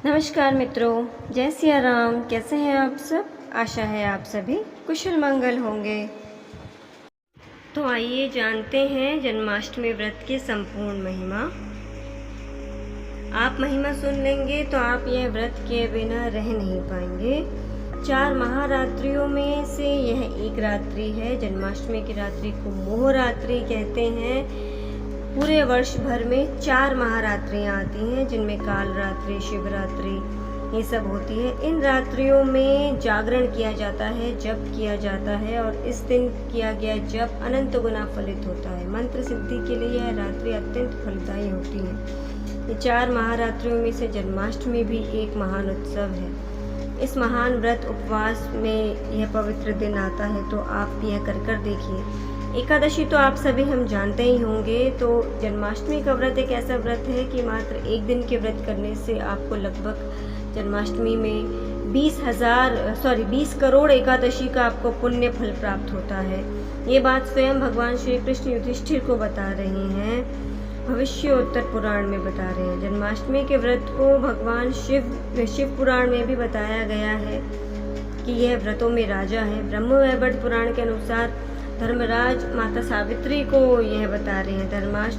नमस्कार मित्रों, जय सिया राम। कैसे हैं आप सब? आशा है आप सभी कुशल मंगल होंगे। तो आइए जानते हैं जन्माष्टमी व्रत की संपूर्ण महिमा। आप महिमा सुन लेंगे तो आप यह व्रत किए बिना रह नहीं पाएंगे। 4 महारात्रियों में से यह एक रात्रि है। जन्माष्टमी की रात्रि को मोह रात्रि कहते हैं। पूरे वर्ष भर में 4 महारात्रियाँ आती हैं, जिनमें काल रात्रि, शिवरात्रि ये सब होती है। इन रात्रियों में जागरण किया जाता है, जप किया जाता है और इस दिन किया गया जप अनंत गुना फलित होता है। मंत्र सिद्धि के लिए यह रात्रि अत्यंत फलदायी होती है। ये 4 महारात्रियों में से जन्माष्टमी भी एक महान उत्सव है। इस महान व्रत उपवास में यह पवित्र दिन आता है, तो आप यह कर देखिए। एकादशी तो आप सभी हम जानते ही होंगे। तो जन्माष्टमी का व्रत एक ऐसा व्रत है कि मात्र एक दिन के व्रत करने से आपको लगभग जन्माष्टमी में 20 करोड़ एकादशी का आपको पुण्य फल प्राप्त होता है। ये बात स्वयं भगवान श्री कृष्ण युधिष्ठिर को बता रहे हैं, भविष्योत्तर पुराण में बता रहे हैं। जन्माष्टमी के व्रत को भगवान शिव पुराण में भी बताया गया है कि यह व्रतों में राजा है। ब्रह्मवैवर्त पुराण के अनुसार धर्मराज माता सावित्री को यह बता रहे हैं।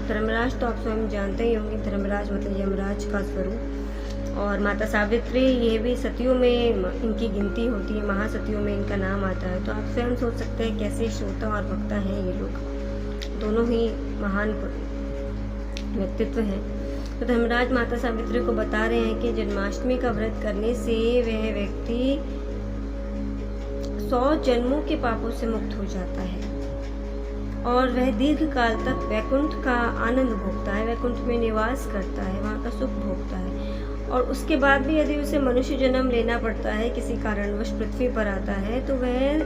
धर्मराज तो आप स्वयं जानते ही होंगे। धर्मराज मतलब यमराज का स्वरूप। और माता सावित्री ये भी सतियों में इनकी गिनती होती है, महासतियों में इनका नाम आता है। तो आप स्वयं सोच सकते हैं कैसे श्रोता और वक्ता हैं ये लोग। दोनों ही महान व्यक्तित्व हैं। तो धर्मराज माता सावित्री को बता रहे हैं कि जन्माष्टमी का व्रत करने से वह व्यक्ति 100 जन्मों के पापों से मुक्त हो जाता है और वह दीर्घ काल तक वैकुंठ का आनंद भोगता है, वैकुंठ में निवास करता है, वहाँ का सुख भोगता है। और उसके बाद भी यदि उसे मनुष्य जन्म लेना पड़ता है, किसी कारणवश पृथ्वी पर आता है, तो वह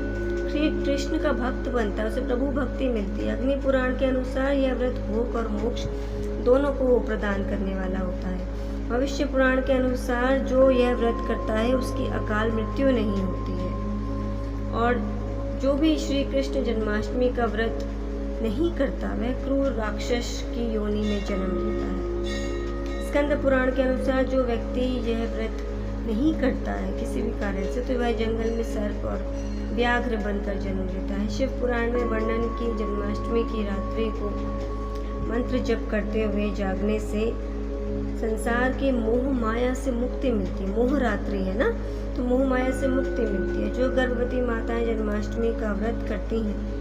श्री कृष्ण का भक्त बनता है, उसे प्रभु भक्ति मिलती है। अग्नि पुराण के अनुसार यह व्रत भोग और मोक्ष दोनों को प्रदान करने वाला होता है। भविष्य पुराण के अनुसार जो यह व्रत करता है उसकी अकाल मृत्यु नहीं होती है। और जो भी श्री कृष्ण जन्माष्टमी का व्रत नहीं करता वह क्रूर राक्षस की योनि में जन्म लेता है। स्कंद पुराण के अनुसार जो व्यक्ति यह व्रत नहीं करता है किसी भी कारण से, तो वह जंगल में सर्प और व्याघ्र बनकर जन्म लेता है। शिव पुराण में वर्णन की जन्माष्टमी की रात्रि को मंत्र जप करते हुए जागने से संसार के मोह माया से मुक्ति मिलती है। मोह रात्रि है ना, तो मोह माया से मुक्ति मिलती है। जो गर्भवती माताएं जन्माष्टमी का व्रत करती हैं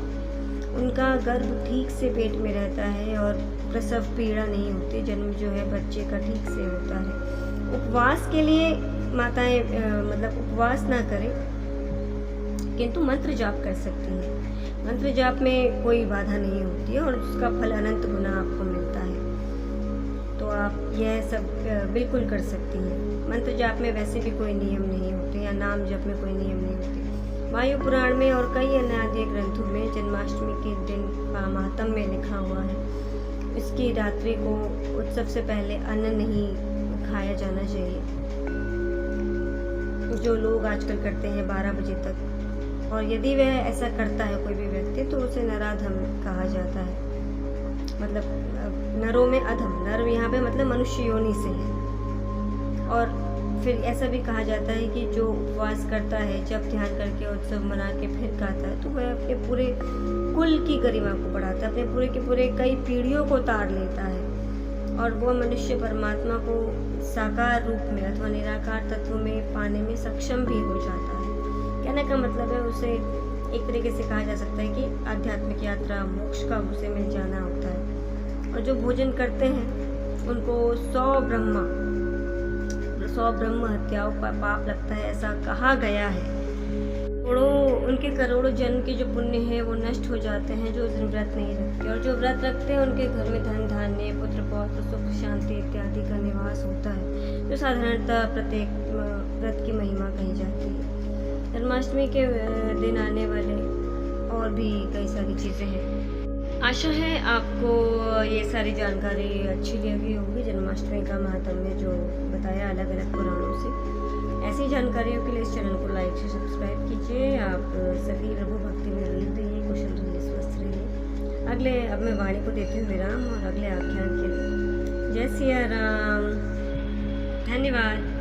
उनका गर्भ ठीक से पेट में रहता है और प्रसव पीड़ा नहीं होती। जन्म जो है बच्चे का ठीक से होता है। उपवास के लिए माताएं उपवास ना करें, किंतु मंत्र जाप कर सकती हैं। मंत्र जाप में कोई बाधा नहीं होती है और उसका फल अनंत गुना आपको मिलता है। तो आप यह सब बिल्कुल कर सकती हैं। मंत्र जाप में वैसे भी कोई नियम नहीं होते, या नाम जप में कोई नियम नहीं होते। वायु पुराण में और कई अन्य आदि ग्रंथों में जन्माष्टमी के दिन का महात्म्य में लिखा हुआ है। इसकी रात्रि को उत्सव से पहले अन्न नहीं खाया जाना चाहिए, जो लोग आजकल करते हैं 12 बजे तक। और यदि वह ऐसा करता है कोई भी व्यक्ति, तो उसे नराधम कहा जाता है। मतलब नरों में अधम, नर यहाँ पे मतलब मनुष्य योनि से है। और फिर ऐसा भी कहा जाता है कि जो उपवास करता है, जब ध्यान करके उत्सव मना के फिर खाता है, तो वह अपने पूरे कुल की गरिमा को बढ़ाता है, अपने पूरे के पूरे कई पीढ़ियों को तार लेता है और वो मनुष्य परमात्मा को साकार रूप में अथवा निराकार तत्व में पाने में सक्षम भी हो जाता है। कहने का मतलब है उसे एक तरीके से कहा जा सकता है कि आध्यात्मिक यात्रा, मोक्ष का उसे मिल जाना होता है। और जो भोजन करते हैं उनको 100 ब्रह्म हत्याओं का पाप लगता है, ऐसा कहा गया है। उनके करोड़ों जन्म के जो पुण्य है वो नष्ट हो जाते हैं जो व्रत नहीं रखते। और जो व्रत रखते हैं उनके घर में धन धान्य, पुत्र पौत्र, सुख शांति इत्यादि का निवास होता है, जो साधारणतः प्रत्येक व्रत की महिमा कही जाती है। जन्माष्टमी के दिन आने वाले और भी कई सारी चीज़ें हैं। आशा है आपको ये सारी जानकारी अच्छी लगी होगी। जन्माष्टमी का महात्म्य जो बताया अलग अलग पुराणों से। ऐसी जानकारियों के लिए इस चैनल को लाइक से सब्सक्राइब कीजिए। आप सभी प्रभु भक्ति में लीन रहिए, कुशल रहिए, स्वस्थ रहिए। अब मैं वाणी को देती हूँ विराम और अगले आख्यान के लिए जय सिया राम। धन्यवाद।